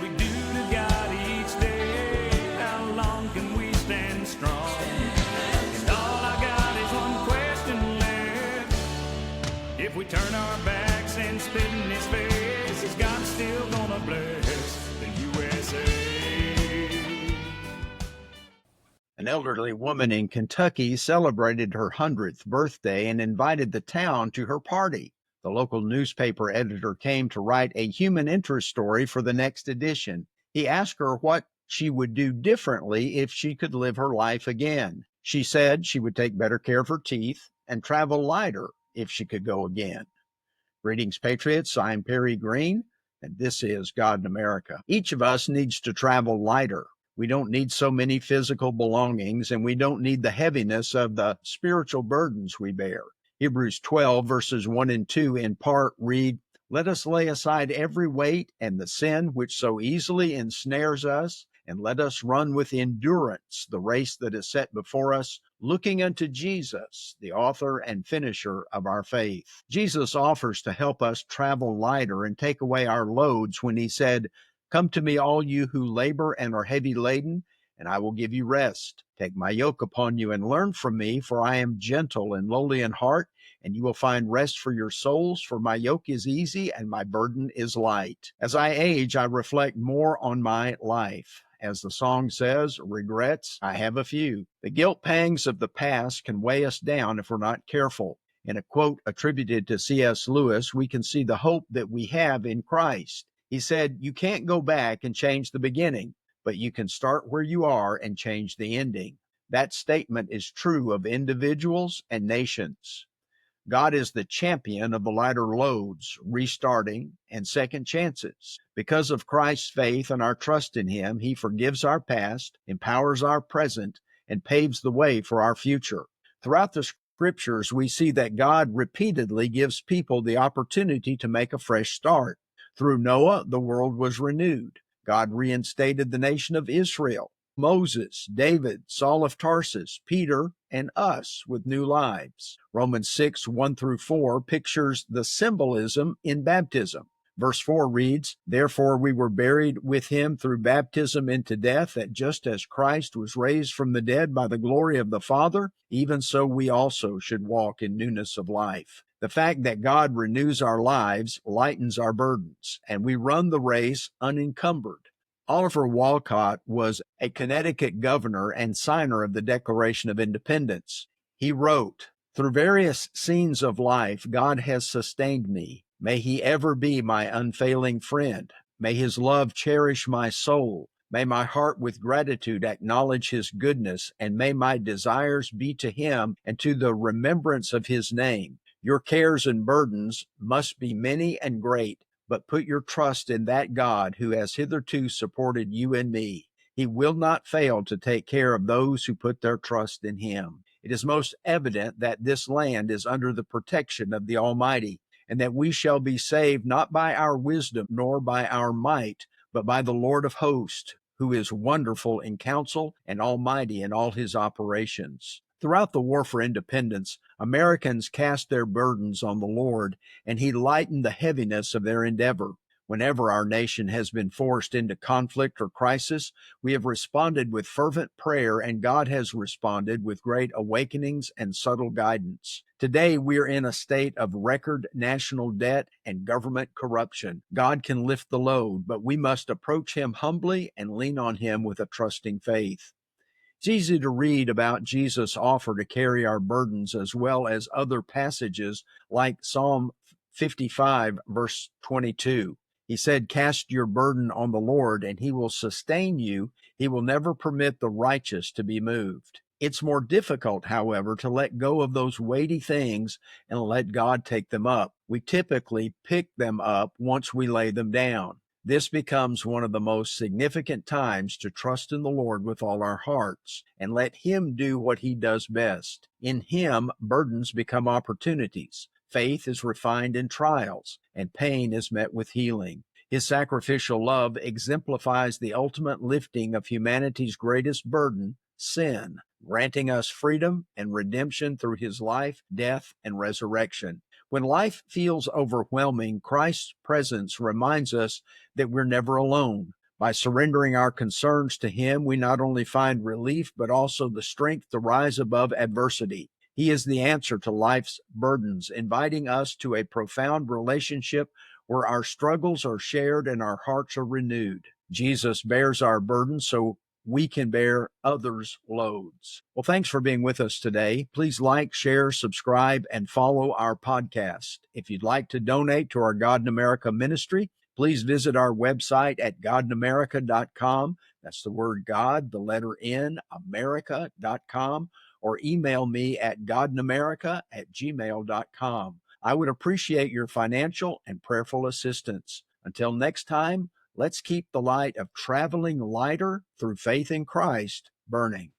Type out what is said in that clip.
we do to God each day? How long can we stand strong? And all I got is one question left. If we turn our backs and spit in his face, is God still gonna bless the USA? An elderly woman in Kentucky celebrated her 100th birthday and invited the town to her party. The local newspaper editor came to write a human interest story for the next edition. He asked her what she would do differently if she could live her life again. She said she would take better care of her teeth and travel lighter if she could go again. Greetings, Patriots. I'm Perry Green, and this is God in America. Each of us needs to travel lighter. We don't need so many physical belongings, and we don't need the heaviness of the spiritual burdens we bear. Hebrews 12, verses 1 and 2 in part read, "Let us lay aside every weight and the sin which so easily ensnares us, and let us run with endurance the race that is set before us, looking unto Jesus, the author and finisher of our faith." Jesus offers to help us travel lighter and take away our loads when he said, "Come to me, all you who labor and are heavy laden, and I will give you rest. Take my yoke upon you and learn from me, for I am gentle and lowly in heart, and you will find rest for your souls, for my yoke is easy and my burden is light." As I age, I reflect more on my life. As the song says, regrets, I have a few. The guilt pangs of the past can weigh us down if we're not careful. In a quote attributed to C.S. Lewis, we can see the hope that we have in Christ. He said, "You can't go back and change the beginning, but you can start where you are and change the ending." That statement is true of individuals and nations. God is the champion of the lighter loads, restarting, and second chances. Because of Christ's faith and our trust in him, he forgives our past, empowers our present, and paves the way for our future. Throughout the scriptures, we see that God repeatedly gives people the opportunity to make a fresh start. Through Noah, the world was renewed. God reinstated the nation of Israel. Moses, David, Saul of Tarsus, Peter, and us with new lives. Romans 6, 1 through 4 pictures the symbolism in baptism. Verse 4 reads, "Therefore we were buried with him through baptism into death, that just as Christ was raised from the dead by the glory of the Father, even so we also should walk in newness of life." The fact that God renews our lives lightens our burdens, and we run the race unencumbered. Oliver Wolcott was a Connecticut governor and signer of the Declaration of Independence. He wrote, "Through various scenes of life, God has sustained me. May he ever be my unfailing friend. May his love cherish my soul. May my heart with gratitude acknowledge his goodness, and may my desires be to him and to the remembrance of his name. Your cares and burdens must be many and great, but put your trust in that God who has hitherto supported you and me. He will not fail to take care of those who put their trust in him." It is most evident that this land is under the protection of the Almighty, and that we shall be saved not by our wisdom nor by our might, but by the Lord of hosts, who is wonderful in counsel and almighty in all his operations. Throughout the war for independence, Americans cast their burdens on the Lord, and he lightened the heaviness of their endeavor. Whenever our nation has been forced into conflict or crisis, we have responded with fervent prayer, and God has responded with great awakenings and subtle guidance. Today, we are in a state of record national debt and government corruption. God can lift the load, but we must approach him humbly and lean on him with a trusting faith. It's easy to read about Jesus' offer to carry our burdens, as well as other passages like Psalm 55, verse 22. He said, "Cast your burden on the Lord, and he will sustain you. He will never permit the righteous to be moved." It's more difficult, however, to let go of those weighty things and let God take them up. We typically pick them up once we lay them down. This becomes one of the most significant times to trust in the Lord with all our hearts and let him do what he does best. In him, burdens become opportunities. Faith is refined in trials, and pain is met with healing. His sacrificial love exemplifies the ultimate lifting of humanity's greatest burden, sin, granting us freedom and redemption through his life, death, and resurrection. When life feels overwhelming, Christ's presence reminds us that we're never alone. By surrendering our concerns to Him, we not only find relief, but also the strength to rise above adversity. He is the answer to life's burdens, inviting us to a profound relationship where our struggles are shared and our hearts are renewed. Jesus bears our burdens so we can bear others' loads. Well, thanks for being with us today. Please like, share, subscribe, and follow our podcast. If you'd like to donate to our God in America ministry, please visit our website at godinamerica.com. That's the word God, the letter N, America.com, or email me at godinamerica@gmail.com. I would appreciate your financial and prayerful assistance. Until next time, let's keep the light of traveling lighter through faith in Christ burning.